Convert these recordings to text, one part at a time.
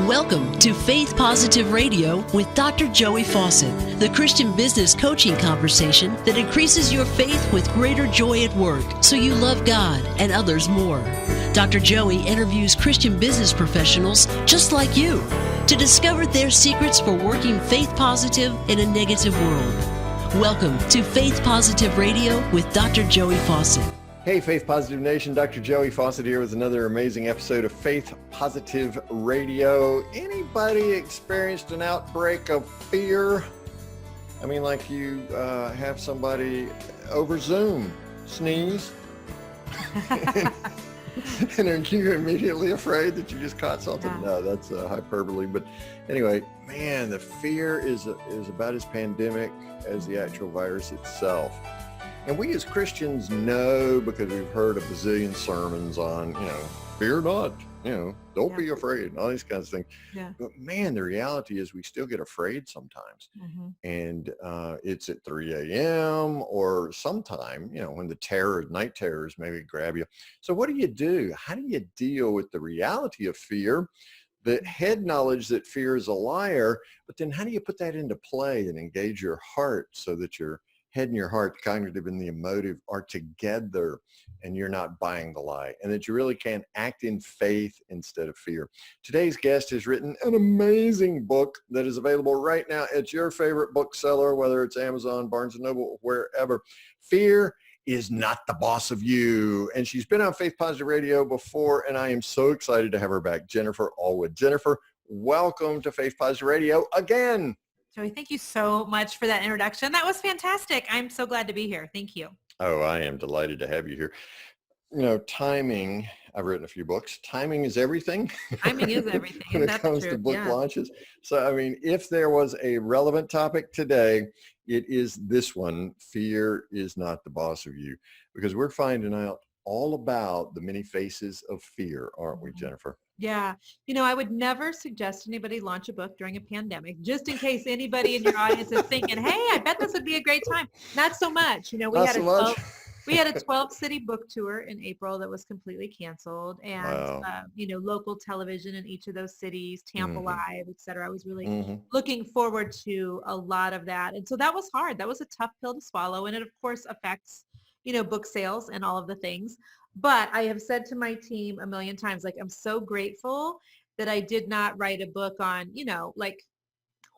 Welcome to Faith Positive Radio with Dr. Joey Fawcett, the Christian business coaching conversation that increases your faith with greater joy at work so you love God and others more. Dr. Joey interviews Christian business professionals just like you to discover their secrets for working faith positive in a negative world. Welcome to Faith Positive Radio with Dr. Joey Fawcett. Hey, Faith Positive Nation, Dr. Joey Fawcett here with another amazing episode of Faith Positive Radio. Anybody experienced an outbreak of fear? I mean, like you have somebody over Zoom sneeze, and are you immediately afraid that you just caught something? Yeah. No, that's hyperbole. But anyway, man, the fear is about as pandemic as the actual virus itself. And we as Christians know, because we've heard a bazillion sermons on, fear not, don't be afraid, and all these kinds of things. Yeah. But man, the reality is we still get afraid sometimes. Mm-hmm. And it's at 3 a.m. or sometime, when the night terrors maybe grab you. So what do you do? How do you deal with the reality of fear? The head knowledge that fear is a liar, but then how do you put that into play and engage your heart so that your head and your heart, the cognitive and the emotive, are together and you're not buying the lie, and that you really can act in faith instead of fear. Today's guest has written an amazing book that is available right now at your favorite bookseller, whether it's Amazon, Barnes & Noble, wherever. Fear is not the boss of you. And she's been on Faith Positive Radio before, and I am so excited to have her back, Jennifer Allwood. Jennifer, welcome to Faith Positive Radio again. Joey, thank you so much for that introduction. That was fantastic. I'm so glad to be here. Thank you. Oh, I am delighted to have you here. Timing, I've written a few books. Timing is everything. Timing is everything. when it That's comes true. to book Yeah. launches. So, I mean, if there was a relevant topic today, it is this one: fear is not the boss of you, because we're finding out all about the many faces of fear, aren't we, Jennifer? Yeah. I would never suggest anybody launch a book during a pandemic, just in case anybody in your audience is thinking, hey, I bet this would be a great time. Not so much. We had a 12-city book tour in April that was completely canceled, and, Wow. Local television in each of those cities, Tampa Mhm. Live, et cetera. I was really Mhm. looking forward to a lot of that. And so that was hard. That was a tough pill to swallow. And it, of course, affects, book sales and all of the things. But I have said to my team a million times, like, I'm so grateful that I did not write a book on, like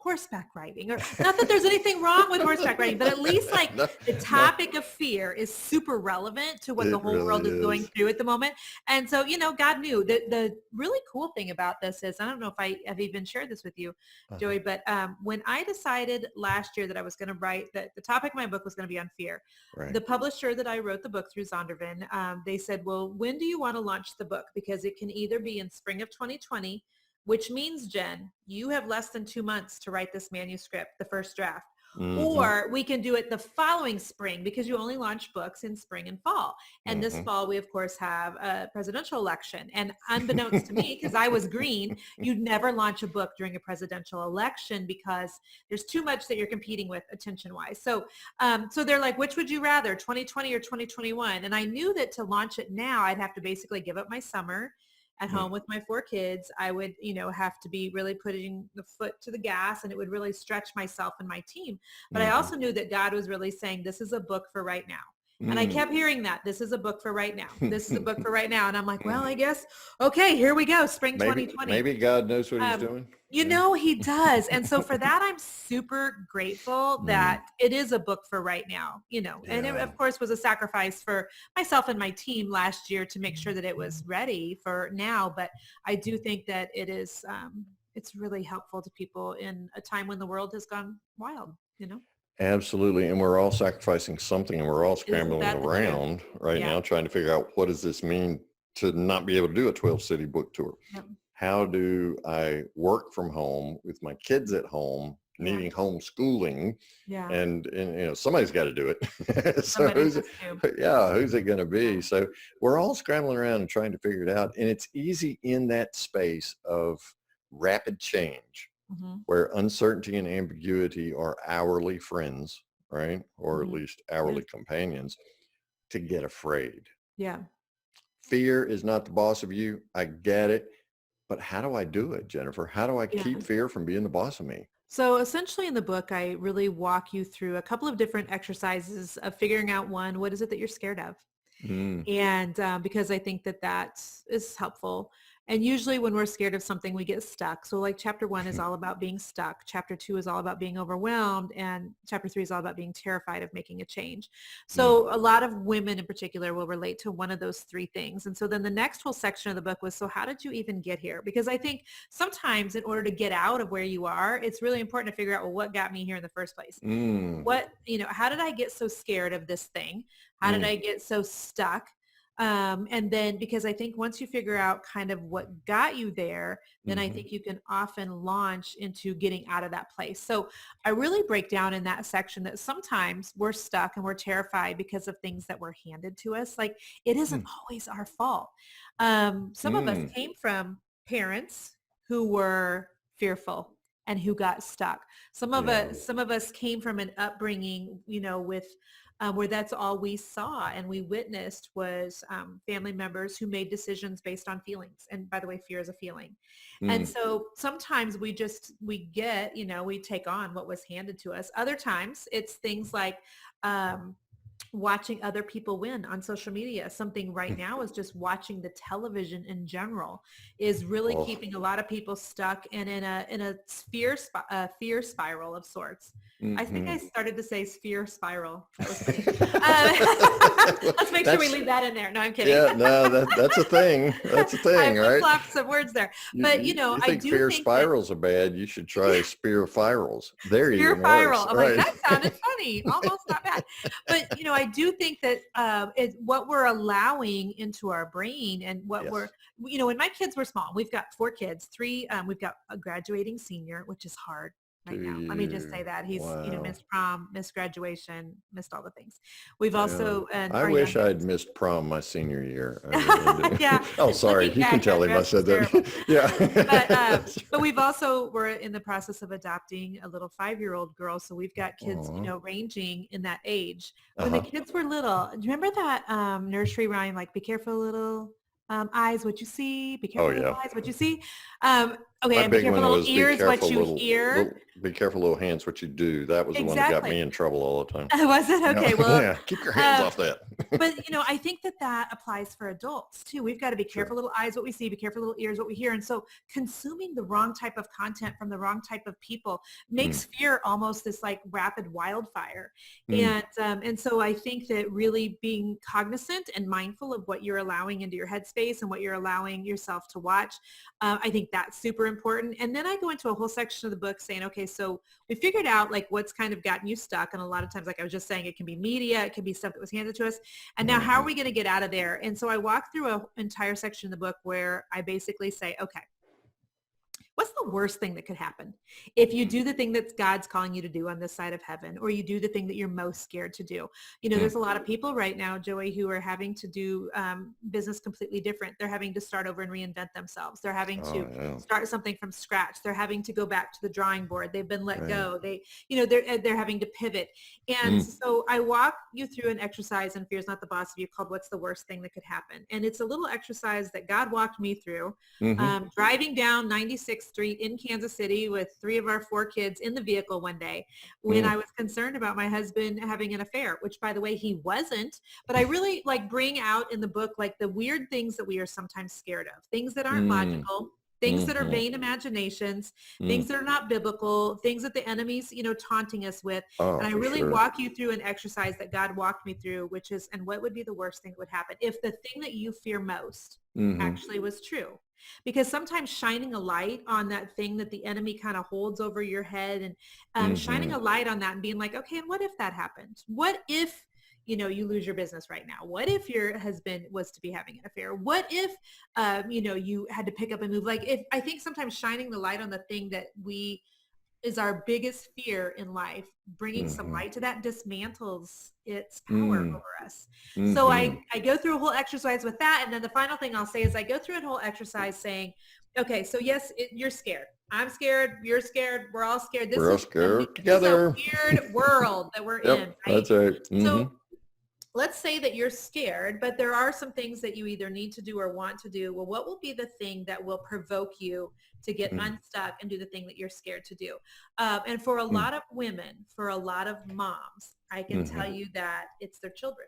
horseback riding, or not that there's anything wrong with horseback riding, but at least like No, the topic of fear is super relevant to what It the whole really world is going is. through at the moment. And so, God knew that. The really cool thing about this is, I don't know if I have even shared this with you, Joey, but when I decided last year that I was going to write, that the topic of my book was going to be on fear, Right. the publisher that I wrote the book through, Zondervan, they said, well, when do you want to launch the book? Because it can either be in spring of 2020, which means, Jen, you have less than 2 months to write this manuscript, the first draft. Mhm. Or we can do it the following spring, because you only launch books in spring and fall. And this Mhm. fall, we, of course, have a presidential election. And unbeknownst to me, because I was green, you'd never launch a book during a presidential election because there's too much that you're competing with attention-wise. So they're like, which would you rather, 2020 or 2021? And I knew that to launch it now, I'd have to basically give up my summer at home with my 4 kids. I would, have to be really putting the foot to the gas, and it would really stretch myself and my team. But I also knew that God was really saying, this is a book for right now. And I kept hearing that, this is a book for right now. This is a book for right now. And I'm like, well, I guess, okay, here we go, spring 2020. Maybe God knows what he's doing. He does. And so for that, I'm super grateful that it is a book for right now, and it, of course, was a sacrifice for myself and my team last year to make sure that it was ready for now. But I do think that it is, it's really helpful to people in a time when the world has gone wild, Absolutely. And we're all sacrificing something, and we're all scrambling that the truth? around right Yeah. now trying to figure out, what does this mean to not be able to do a 12-city book tour? Yep. How do I work from home with my kids at home, needing homeschooling? Yeah. And somebody's got to do it. So Somebody who's has who's it going to be? So we're all scrambling around and trying to figure it out. And it's easy in that space of rapid change, where uncertainty and ambiguity are hourly friends, right? Or at least hourly companions, to get afraid. Yeah. Fear is not the boss of you. I get it. but how do I do it, Jennifer? How do I Yeah. keep fear from being the boss of me? So essentially in the book, I really walk you through a couple of different exercises of figuring out one, what is it that you're scared of? Mm. And because I think that that is helpful. And usually when we're scared of something, we get stuck. So like chapter 1 is all about being stuck. Chapter 2 is all about being overwhelmed. And chapter 3 is all about being terrified of making a change. Mm. So a lot of women in particular will relate to one of those 3 things. And so then the next whole section of the book was, so how did you even get here? Because I think sometimes in order to get out of where you are, it's really important to figure out, well, what got me here in the first place? Mm. How did I get so scared of this thing? How did Mm. I get so stuck? And then because I think once you figure out kind of what got you there, then I Mhm. think you can often launch into getting out of that place. So I really break down in that section that sometimes we're stuck and we're terrified because of things that were handed to us. Like it isn't Mm. always our fault. Some of us Mm. came from parents who were fearful and who got stuck. Yeah. Some of us came from an upbringing, with where that's all we saw and we witnessed was family members who made decisions based on feelings. And by the way, fear is a feeling. And Mm. so sometimes we take on what was handed to us. Other times it's things like watching other people win on social media. Something right now is just watching the television in general is really Oh. keeping a lot of people stuck and in a fear spiral of sorts. I think I Mhm. started to say sphere spiral. That was funny. Let's make sure we That's leave that in there. No, I'm kidding. yeah, no, that's a thing. That's a I thing, right? flip-flopped some words there. You, But, you, you I think do fear think that spirals are bad? You should try spear spirals. They're Spear even spiral. worse, I'm like, right? that sounded funny. Almost not bad. But, I do think that what we're allowing into our brain and what Yes. when my kids were small, we've got 4 kids, 3, we've got a graduating senior, which is hard Do right now. Let me just say you? that he's, Wow. missed prom, missed graduation, missed all the things. We've Yeah. also, and I our wish youngest, I'd missed prom my senior year. I really yeah, do. Oh, sorry. looking You can back, that tell him I dress was said terrible. that. Yeah. But That's but right. we've also we're in the process of adopting a little 5-year-old girl. So we've got kids, Aw. ranging in that age. When the Uh-huh. kids were little, do you remember that nursery rhyme, like, be careful little eyes, what you see, be Oh, careful little yeah. eyes, what you see. Okay, My and be big careful one little was be ears, what careful you hear. be careful little hands what you do. That was the one that got Exactly. me in trouble all the time. Was it? Yeah. Okay, well, Yeah. Keep your hands um, off that. but I think that applies for adults too. We've got to be Sure. careful little eyes what we see, be careful little ears what we hear. And so consuming the wrong type of content from the wrong type of people Mm. makes fear almost this like rapid wildfire. Mm. And so I think that really being cognizant and mindful of what you're allowing into your headspace and what you're allowing yourself to watch, I think that's super important. And then I go into a whole section of the book saying, okay, so we figured out like what's kind of gotten you stuck. And a lot of times, like I was just saying, it can be media, it can be stuff that was handed to us. And now how are Mhm. we going to get out of there? And so I walk through an entire section in the book where I basically say, okay, what's the worst thing that could happen if you do the thing that God's calling you to do on this side of heaven, or you do the thing that you're most scared to do? Mm. There's a lot of people right now, Joey, who are having to do business completely different. They're having to start over and reinvent themselves. They're having Oh, to yeah. start something from scratch. They're having to go back to the drawing board. They've been let Right. go. They're having to pivot. And Mm. so I walk you through an exercise in Fear's Not the Boss of You called What's the Worst Thing That Could Happen? And it's a little exercise that God walked me through Mhm. driving down 96th Street in Kansas City with 3 of our 4 kids in the vehicle one day when Mm. I was concerned about my husband having an affair, which by the way, he wasn't. But I really like bring out in the book, like the weird things that we are sometimes scared of, things that aren't Mm. logical, things that are Mhm. vain imaginations, Mm. things that are not biblical, things that the enemy's, taunting us with. Oh, And I for really sure. walk you through an exercise that God walked me through, which is, and what would be the worst thing that would happen if the thing that you fear most Mhm. actually was true? Because sometimes shining a light on that thing that the enemy kind of holds over your head and shining Mhm. a light on that and being like, okay, and what if that happened? What if, you lose your business right now? What if your husband was to be having an affair? What if, you had to pick up and move? Like if I think sometimes shining the light on the thing that is our biggest fear in life, bringing some Mhm. light to that dismantles its power Mm. over us. So Mhm. I go through a whole exercise with that. And then the final thing I'll say is I go through a whole exercise saying, okay, so yes, you're scared. I'm scared. You're scared. We're all scared. We're all scared This is a together. weird world that we're in, Yep, right? that's right. So Mhm. let's say that you're scared, but there are some things that you either need to do or want to do. Well, what will be the thing that will provoke you to get Mm, unstuck and do the thing that you're scared to do? And for a mm, lot of women, for a lot of moms, I can mhm, tell you that it's their children.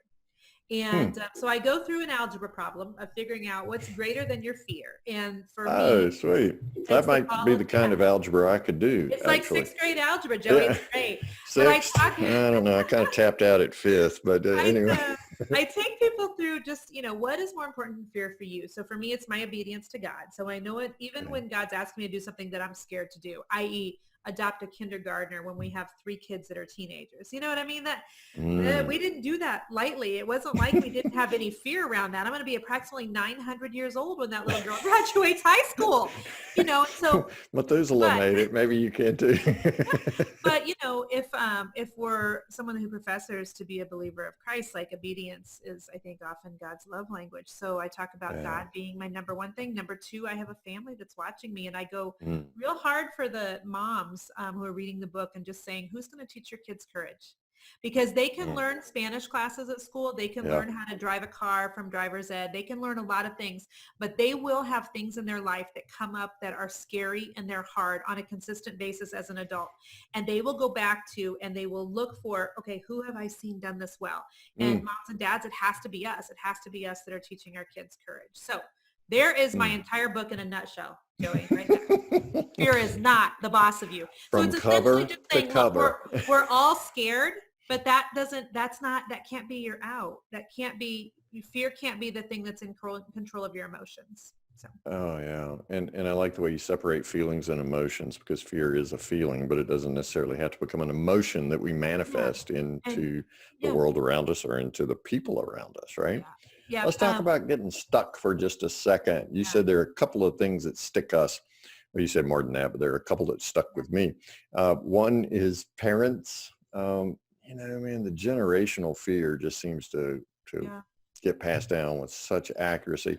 mm. And so I go through an algebra problem of figuring out what's greater than your fear. And for Oh, me, sweet. That it's the might be problem. the kind of algebra I could do, It's like actually. sixth grade algebra, Joey. Yeah. It's great. But I Sixth, talk, I don't know. I kind of tapped out at fifth, but I, anyway. I take people through just, what is more important than fear for you? So for me, it's my obedience to God. So I know it, even Yeah. when God's asking me to do something that I'm scared to do, i.e. adopt a kindergartner when we have 3 kids that are teenagers. You know what I mean? That Mm. we didn't do that lightly. It wasn't like we didn't have any fear around that. I'm going to be approximately 900 years old when that little girl graduates high school, so, Methuselah but made it. Maybe you can too. But if we're someone who professes to be a believer of Christ, like obedience is, I think, often God's love language. So I talk about Yeah. God being my number one thing. Number two, I have a family that's watching me, and I go Mm. real hard for the moms who are reading the book and just saying, who's going to teach your kids courage? Because they can Mm. learn Spanish classes at school. They can Yeah. learn how to drive a car from driver's ed. They can learn a lot of things, but they will have things in their life that come up that are scary and they're hard on a consistent basis as an adult. And they will go back to and they will look for, okay, who have I seen done this well? And Mm. moms and dads, it has to be us. It has to be us that are teaching our kids courage. So there is my Mm. entire book in a nutshell, Joey, right there. Fear is not the boss of you. So From it's essentially cover just to saying, look, cover. we're all scared, but that can't be your out. That can't be, fear can't be the thing that's in control of your emotions. So. Oh yeah. And I like the way you separate feelings and emotions, because fear is a feeling, but it doesn't necessarily have to become an emotion that we Yeah. manifest And into the yeah, world around us or into the people around us, right? yeah, yeah, Let's talk about getting stuck for just a second. You yeah, said there are a couple of things that stick us. Well, you said more than that, but there are a couple that stuck with me. One is parents. Man, the generational fear just seems to yeah, get passed down with such accuracy.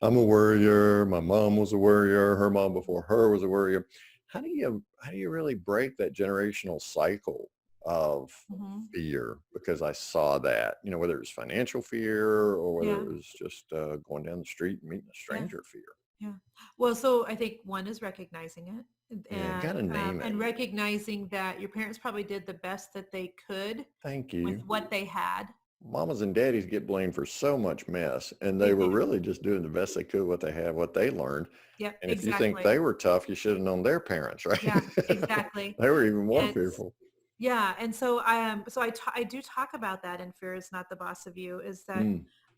I'm a worrier. My mom was a worrier. Her mom before her was a worrier. How do you really break that generational cycle of hmm, fear? Because I saw that, whether it was financial fear or whether yeah, it was just going down the street and meeting a yeah, stranger fear. yeah. Well, so I think one is recognizing it Yeah, got to name it. and recognizing that your parents probably did the best that they could Thank with you. what they had. Mamas and daddies get blamed for so much mess, and They they were do. really just doing the best they could what they had, what they learned. Yep, And if you think exactly. they were tough, you should have known their parents, right? Yeah, exactly. They were even more And fearful. yeah, and so I do talk about that in Fear is Not the Boss of You, is that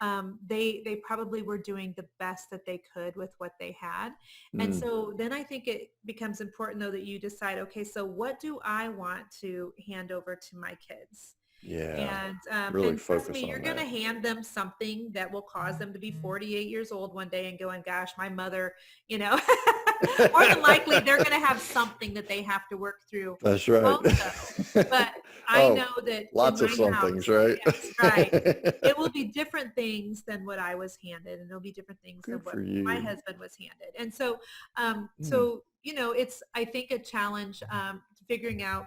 Mm, they probably were doing the best that they could with what they had. And mm, so then I think it becomes important though that you decide, okay, so what do I want to hand over to my kids? yeah, And really trust focus me, you're on going to that. hand them something that will cause them to be 48 years old one day and going, gosh, my mother, you know, more than likely they're going to have something that they have to work through That's right. also. But I Oh, know that in lots of my somethings, house, right? yes, right, it will be different things than what I was handed, and it'll be different things than Good what for my you. husband was handed. And so, Mm, it's, I think, a challenge figuring out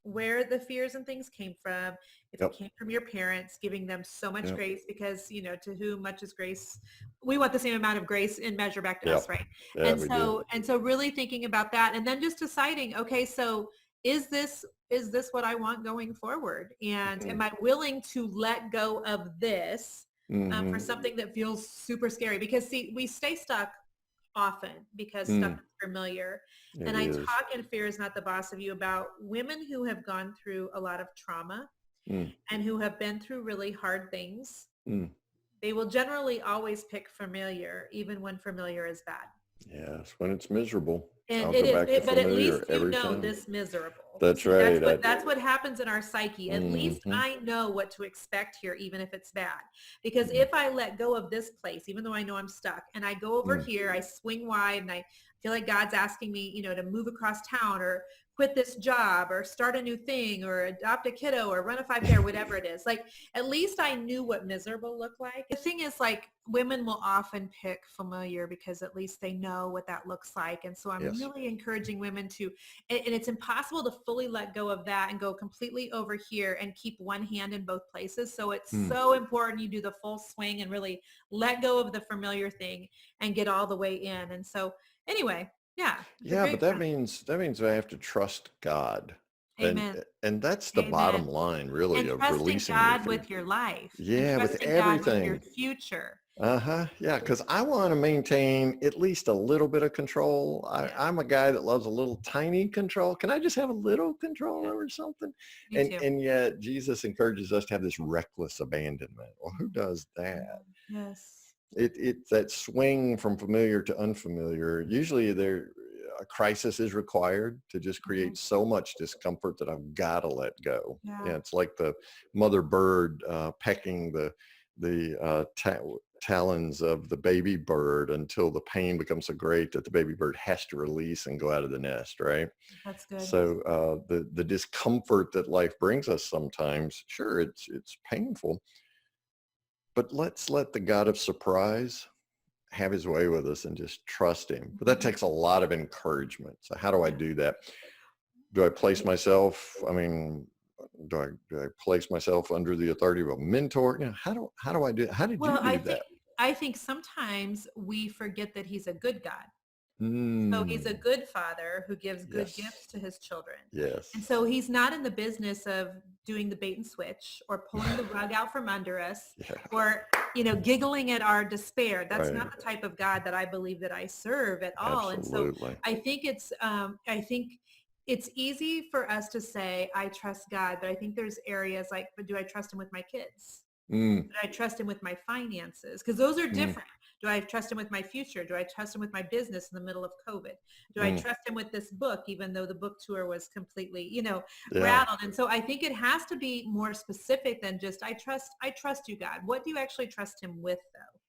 where the fears and things came from. If it yep, came from your parents, giving them so much yep, grace, because to whom much is grace, we want the same amount of grace and measure back to us, yep. right? Yeah, And we do. so really thinking about that, and then just deciding, okay, so is this what I want going forward? And Mm, am I willing to let go of this for mm-hmm. something that feels super scary? Because see, we stay stuck often because stuff Mm, is familiar. it And I is. talk in Fear is Not the Boss of You about women who have gone through a lot of trauma Mm, and who have been through really hard things. mm. They will generally always pick familiar, even when familiar is bad. Yes, when it's miserable, And I'll it go is, back to but at least familiar you every know time. this miserable. That's See, that's right. what happens in our psyche. At least Mm-hmm, I know what to expect here, even if it's bad. Because mm, if I let go of this place, even though I know I'm stuck, and I go over mm, here, I swing wide, and I feel like God's asking me, to move across town or quit this job or start a new thing or adopt a kiddo or run a 5K or whatever it is. Like, at least I knew what miserable looked like. The thing is, like, women will often pick familiar because at least they know what that looks like. And so I'm Yes. really encouraging women to, and it's impossible to fully let go of that and go completely over here and keep one hand in both places. So it's so important you do the full swing and really let go of the familiar thing and get all the way in. And so anyway, yeah. It's a Yeah, but great that question. means I have to trust God. And Amen. and that's the Amen. bottom line, really, And of trusting releasing your God fear. with your life and Yeah, with trusting God with your everything. future. Uh-huh. Yeah, because I want to maintain at least a little bit of control. Yeah, I'm a guy that loves a little tiny control. Can I just have a little control yeah, over something? me And too. and yet Jesus encourages us to have this reckless abandonment. Well, who does that? Yes. It's that swing from familiar to unfamiliar. Usually a crisis is required to just Mhm. create so much discomfort that I've got to let go. Yeah. Yeah, it's like the mother bird pecking the talons of the baby bird until the pain becomes so great that the baby bird has to release and go out of the nest, right? That's good. So the discomfort that life brings us sometimes, sure, it's painful, but let's let the God of surprise have his way with us and just trust him. But that Mhm. takes a lot of encouragement. So how do I Yeah. do that? Do I place myself, I mean, do I place myself under the authority of a mentor? You know, how do I do it? How did you Well, do that? I think sometimes we forget that he's a good God. So he's a Mm, good father who gives good yes. gifts to his children. And Yes. so he's not in the business of doing the bait and switch or pulling the rug out from under us Yeah. or, giggling at our despair. That's Right. not the type of God that I believe that I serve at all. And so Absolutely. I think it's easy for us to say, I trust God, but I think there's areas like, but do I trust him with my kids? Mm, Do I trust him with my finances? Because those are mm, different. Do I trust him with my future? Do I trust him with my business in the middle of COVID? Do I mm. trust him with this book, even though the book tour was completely, Yeah. rattled? And so I think it has to be more specific than just, I trust you, God. What do you actually trust him with, though?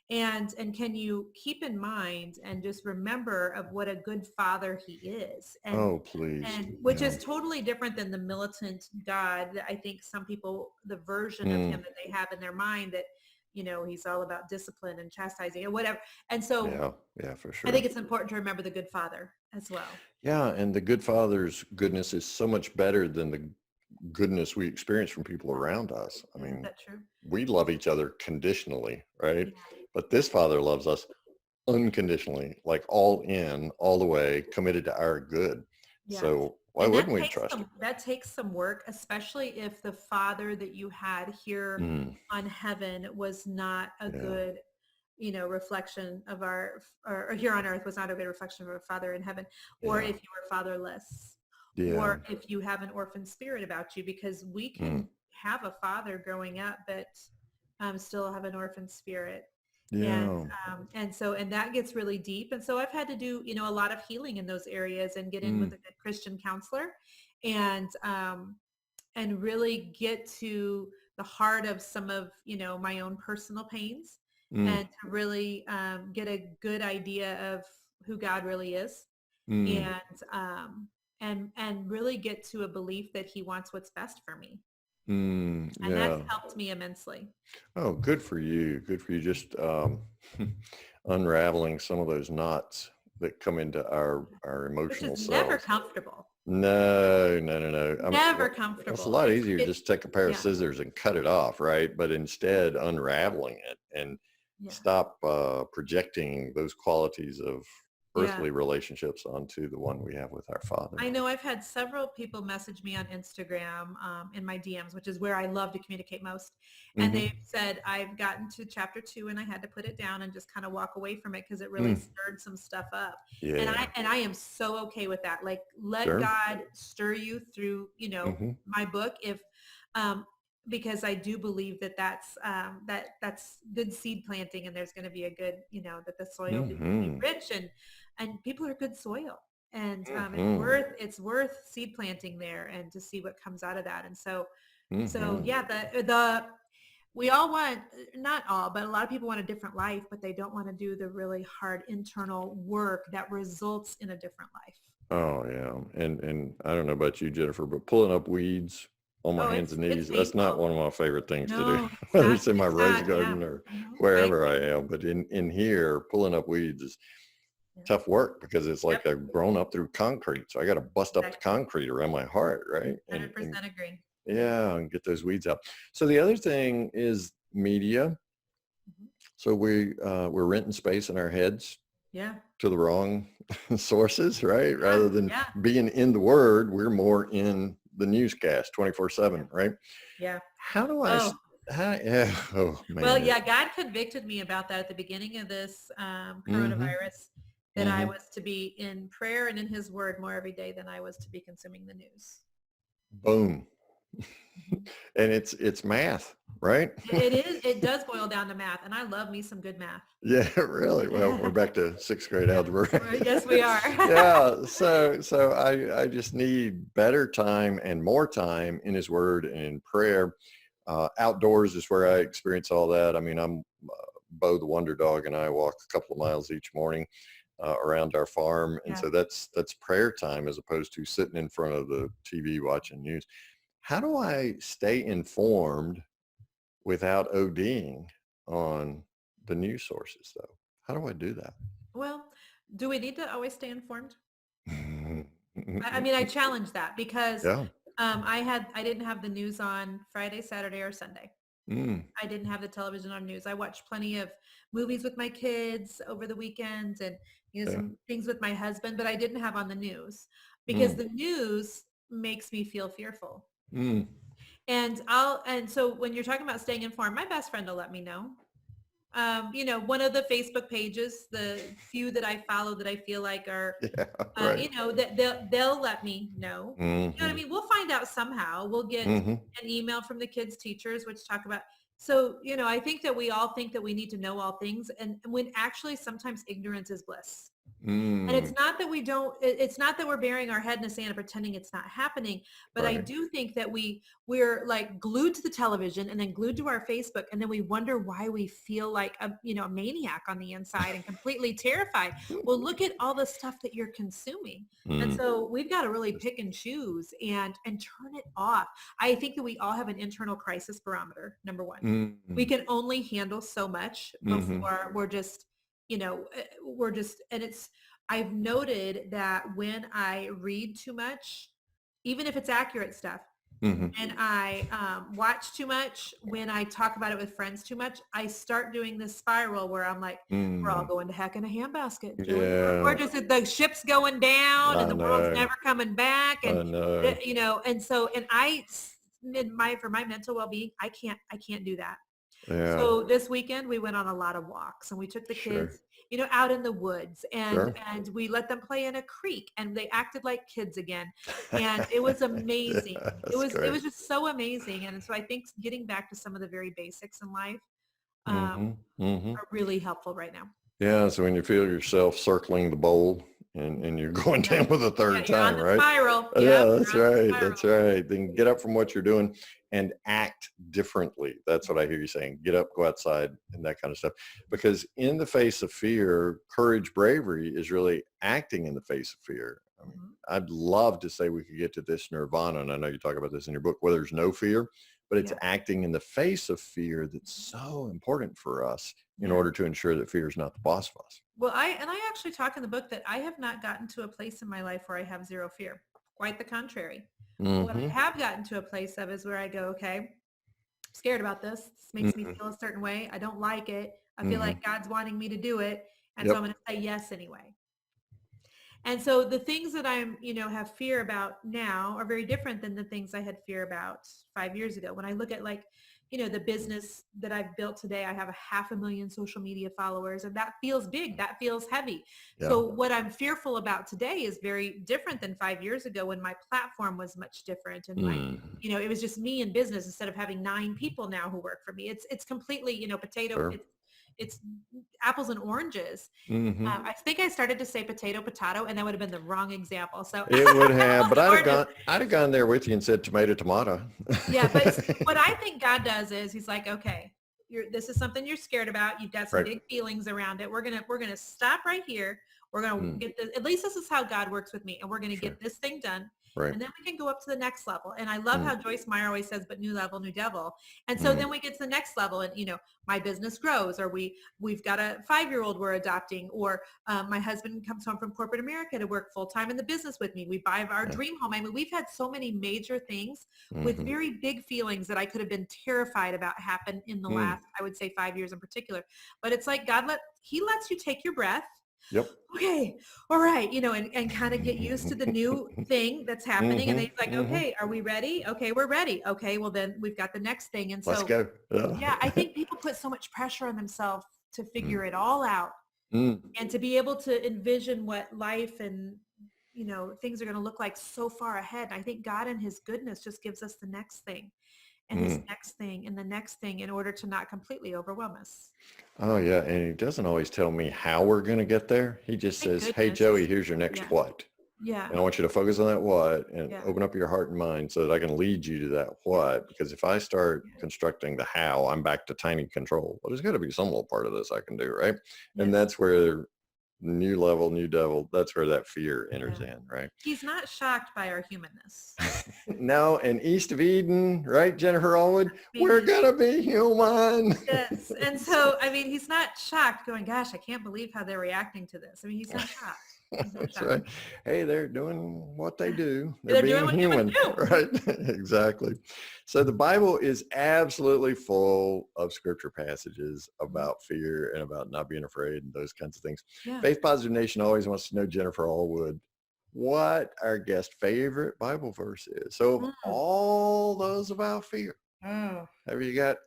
And can you keep in mind and just remember of what a good father he is, Oh, please. and which Yeah. is totally different than the militant God that I think some people, the version of him Mm, that they have in their mind, that he's all about discipline and chastising and whatever. And so yeah. Yeah, for I think sure. it's important to remember the good father as well. Yeah. And the good father's goodness is so much better than the goodness we experience from people around us. I Isn't mean, that true? we love each other conditionally, right? Yeah. But this father loves us unconditionally, like all in, all the way, committed to our good. Yes. So why And wouldn't we trust him? that takes some work, especially if the father that you had here Mm, on heaven was not a yeah. good, reflection of or here on earth was not a good reflection of our father in heaven, or Yeah. if you were fatherless, Yeah. or if you have an orphan spirit about you, because we can Mm, have a father growing up, but still have an orphan spirit. And yeah. and that gets really deep. And so I've had to do, a lot of healing in those areas and get in with Mm, a good Christian counselor and really get to the heart of some of, my own personal pains, mm, and to really get a good idea of who God really is, mm, and really get to a belief that he wants what's best for me. And that's yeah. helped me immensely, Oh, good for you. Good for you. Just unraveling some of those knots that come into our which is emotional never selves. comfortable. No, no, no, no. Never Well, it's a comfortable. lot It's easier it just to take a pair of yeah, scissors and cut it off, right? But instead, unraveling it and yeah, stop projecting those qualities of yeah. earthly relationships onto the one we have with our Father. I know I've had several people message me on Instagram in my DMs, which is where I love to communicate most. And Mm-hmm. they've said, I've gotten to chapter 2 and I had to put it down and just kind of walk away from it because it really Mm, stirred some stuff up. And yeah, I am so okay with that. Like, let sure. God stir you through, Mm-hmm. my book. If um, because I do believe that that's good seed planting, and there's going to be a good, that the soil be Mm-hmm. rich, and people are good soil, and Mm-hmm. it's worth seed planting there and to see what comes out of that. And so Mm-hmm. yeah, the we all want, not all, but a lot of people want a different life, but they don't want to do the really hard internal work that results in a different life. Oh yeah. And I don't know about you, Jennifer, but pulling up weeds on my Oh, hands and it's knees, that's not painful. one of my favorite things to do, No, it's whether not. it's in my It's raised not. Yeah. garden or I wherever I agree. am. But in here, pulling up weeds is Yeah. tough work because it's like Yep. I've grown up through concrete. So I got to bust up the Exactly. concrete around my heart, right? And 100% agree. yeah, and get those weeds out. So the other thing is media. Mhm. So we're renting space in our heads Yeah. to the wrong sources, right? Yeah. Rather than Yeah. being in the word, we're more in the newscast Yeah. 24/7, right? Yeah. How do I, Oh, yeah, oh well, man. yeah, God convicted me about that at the beginning of this Mm-hmm, coronavirus, that I mm-hmm. was to be in prayer and in his word more every day than I was to be consuming the news. Boom. Mhm. And it's math, right? It is. It does boil down to math, and I love me some good math. Yeah, really. Well, we're back to sixth grade Yeah. algebra. Well, yes, we are. Yeah. So I just need better time and more time in his word and in prayer. Outdoors is where I experience all that. I mean, I'm Bo the Wonder Dog and I walk a couple of miles each morning around our farm. And Yeah. so that's prayer time as opposed to sitting in front of the TV watching news. How do I stay informed without ODing on the news sources though? How do I do that? Well, do we need to always stay informed? Mhm. I mean, I challenge that because Yeah. I didn't have the news on Friday, Saturday, or Sunday. Mm. I didn't have the television on news. I watched plenty of movies with my kids over the weekends and Yeah. some things with my husband, but I didn't have on the news because Mm. the news makes me feel fearful. Mm. And so when you're talking about staying informed, my best friend will let me know. One of the Facebook pages, the few that I follow that I feel like are Yeah. Right. that they'll let me know. You know what I Mm-hmm. mean? We'll find out somehow. We'll get Mm-hmm. an email from the kids' teachers, which talk about. So, I think that we all think that we need to know all things. And when actually sometimes ignorance is bliss. And it's Mm. not that it's not that we're burying our head in the sand and pretending it's not happening. But I Right. do think that we're like glued to the television and then glued to our Facebook. And then we wonder why we feel like a maniac on the inside and completely terrified. Well, look at all the stuff that you're consuming. And Mm. so we've got to really pick and choose and turn it off. I think that we all have an internal crisis barometer, number one. We Mm. can only handle so much Mm-hmm. before we're just, and I've noted that when I read too much, even if it's accurate stuff, Mm-hmm. and I watch too much, when I talk about it with friends too much, I start doing this spiral where I'm like, we're all Mm. going to heck in a handbasket, Joey. We're Yeah. just, the ship's going down and I the world's know. never coming back. And, I know. and so, for my mental well-being, I can't do that. Yeah. So this weekend we went on a lot of walks and we took the Sure. kids, out in the woods and Sure. and we let them play in a creek and they acted like kids again. And it was amazing. Yeah, It that's was it great. was just so amazing. And so I think getting back to some of the very basics in life Mm-hmm. Mm-hmm. are really helpful right now. Yeah, so when you feel yourself circling the bowl and you're going Yep. down with a Yeah, third you're on time, the right? spiral. Yeah, Yep, that's you're on the right. spiral. That's right. Then get up from what you're doing and act differently. That's what I hear you saying. Get up, go outside, and that kind of stuff. Because in the face of fear, courage, bravery is really acting in the face of fear. I mean, Mhm. I'd love to say we could get to this nirvana, and I know you talk about this in your book, where there's no fear, but it's Yeah. acting in the face of fear that's so important for us in Yeah. order to ensure that fear is not the boss of us. Well, I actually talk in the book that I have not gotten to a place in my life where I have zero fear. Quite the contrary. What I Mm-hmm. have gotten to a place of is where I go, okay, I'm scared about this. This makes me Mm-hmm. feel a certain way. I don't like it. I feel Mm-hmm. like God's wanting me to do it. And so I'm Yep. going to say yes anyway. And so the things that have fear about now are very different than the things I had fear about 5 years ago. When I look at the business that I've built today, I have 500,000 social media followers and that feels big. That feels heavy. Yeah. So what I'm fearful about today is very different than 5 years ago when my platform was much different. And Mm. it was just me in business instead of having 9 people now who work for me. It's completely, potato. Sure. It's apples and oranges. Mm-hmm. I think I started to say potato, and that would have been the wrong example. So It would have, apples but and oranges. I'd have gone there with you and said tomato, tomato. Yeah, but what I think God does is he's like, okay, this is something you're scared about. You've got some Right. big feelings around it. We're gonna stop right here. We're going to get this. At least this is how God works with me. And we're going to get this thing done. Right. And then we can go up to the next level. And I love how Joyce Meyer always says, but new level, new devil. And so then we get to the next level and, my business grows, or we've got a 5-year-old we're adopting, or my husband comes home from corporate America to work full time in the business with me. We buy our dream home. I mean, we've had so many major things with very big feelings that I could have been terrified about happen in the last, I would say 5 years in particular. But it's like he lets you take your breath. Yep. Okay. All right. And kind of get used to the new thing that's happening. And then he's like, okay, are we ready? Okay, we're ready. Okay. Well, then we've got the next thing. And so let's go. Yeah, I think people put so much pressure on themselves to figure it all out and to be able to envision what life and, things are going to look like so far ahead. I think God in his goodness just gives us the next thing. And this next thing and the next thing in order to not completely overwhelm us. Oh, yeah. And he doesn't always tell me how we're going to get there. He just says, hey, Joey, here's your next what. Yeah. And I want you to focus on that what and open up your heart and mind so that I can lead you to that what. Because if I start constructing the how, I'm back to tiny control. Well, there's got to be some little part of this I can do, right? Yeah. And that's where new level, new devil, that's where that fear enters in, right? He's not shocked by our humanness. No, and East of Eden, right, Jennifer Allwood? We're going to be human. Yes. And so, I mean, he's not shocked going, gosh, I can't believe how they're reacting to this. I mean, he's not shocked. That's right. Hey, they're doing what they do. They're being doing what human, do. right? Exactly. So the Bible is absolutely full of scripture passages about fear and about not being afraid and those kinds of things. Yeah. Faith Positive Nation always wants to know, Jennifer Allwood, what our guest favorite Bible verse is. So all those about fear. Have you got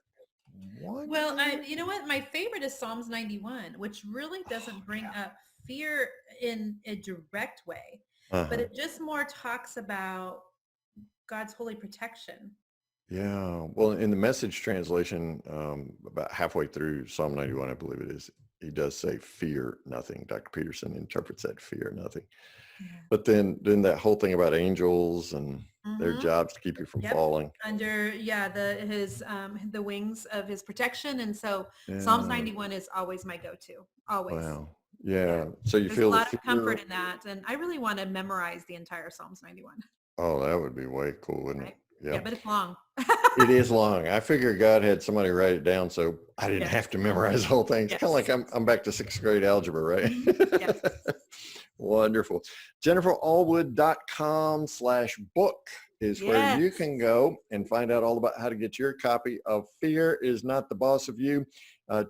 one? Well, you know what? My favorite is Psalms 91, which really doesn't bring up fear in a direct way, but it just more talks about God's holy protection. Yeah. Well, in the Message translation, about halfway through Psalm 91, I believe it is, he does say fear nothing. Dr. Peterson interprets that fear nothing. Yeah. But then that whole thing about angels and their jobs to keep you from falling under the wings of his protection. And so Psalms 91 is always my go-to. Always. Wow. Yeah. So you There's feel a lot of comfort in that. And I really want to memorize the entire Psalms 91. Oh, that would be way cool, wouldn't it? Yeah, but it's long. It is long. I figured God had somebody write it down so I didn't have to memorize the whole thing. It's kind of like I'm back to 6th grade algebra, right? Yes. Wonderful. JenniferAllwood.com/book is where you can go and find out all about how to get your copy of Fear is Not the Boss of You.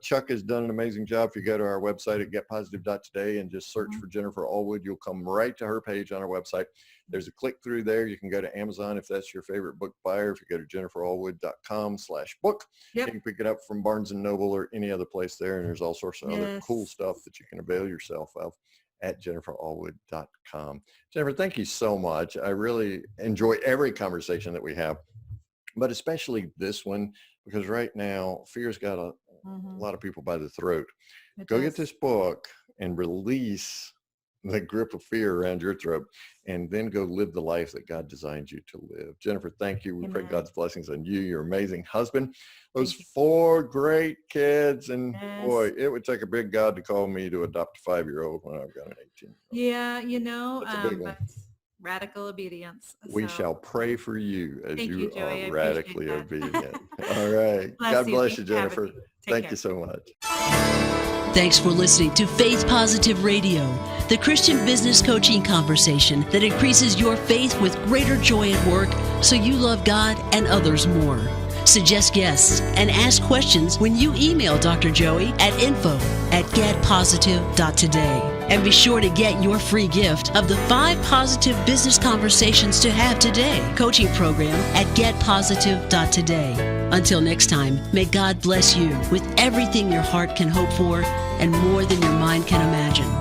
Chuck has done an amazing job. If you go to our website at getpositive.today and just search for Jennifer Allwood, you'll come right to her page on our website. There's a click through there. You can go to Amazon if that's your favorite book buyer. If you go to JenniferAllwood.com/book, you can pick it up from Barnes & Noble or any other place there. And there's all sorts of other cool stuff that you can avail yourself of at JenniferAllwood.com. Jennifer, thank you so much. I really enjoy every conversation that we have, but especially this one, because right now fear's got a lot of people by the throat. Get this book and release the grip of fear around your throat, and then go live the life that God designed you to live. Jennifer, thank you. We pray God's blessings on you, your amazing husband, those 4 great kids. And boy, it would take a big God to call me to adopt a 5-year-old when I've got an 18-year-old. Yeah, that's a big one. Radical obedience. We shall pray for you as you are radically obedient. All right. God bless you, Jennifer. Thank you so much. Thanks for listening to Faith Positive Radio, the Christian business coaching conversation that increases your faith with greater joy at work so you love God and others more. Suggest guests and ask questions when you email Dr. Joey at info@getpositive.today. And be sure to get your free gift of the 5 positive business conversations to have today coaching program at getpositive.today. Until next time, may God bless you with everything your heart can hope for and more than your mind can imagine.